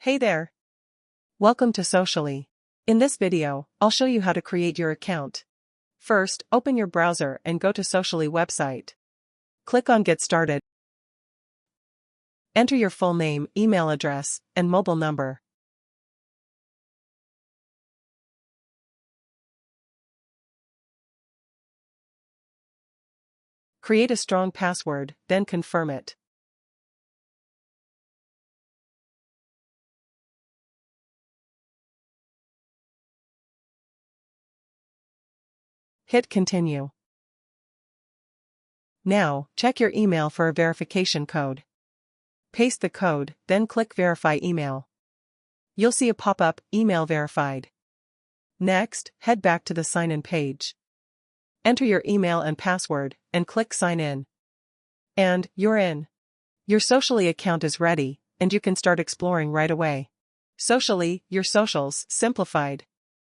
Hey there! Welcome to Socially. In this video, I'll show you how to create your account. First, open your browser and go to Socially website. Click on Get Started. Enter your full name, email address, and mobile number. Create a strong password, then confirm it. Hit Continue. Now, check your email for a verification code. Paste the code, then click Verify Email. You'll see a pop-up, Email Verified. Next, head back to the sign-in page. Enter your email and password, and click Sign In. And you're in. Your Socially account is ready, and you can start exploring right away. Socially, your socials simplified.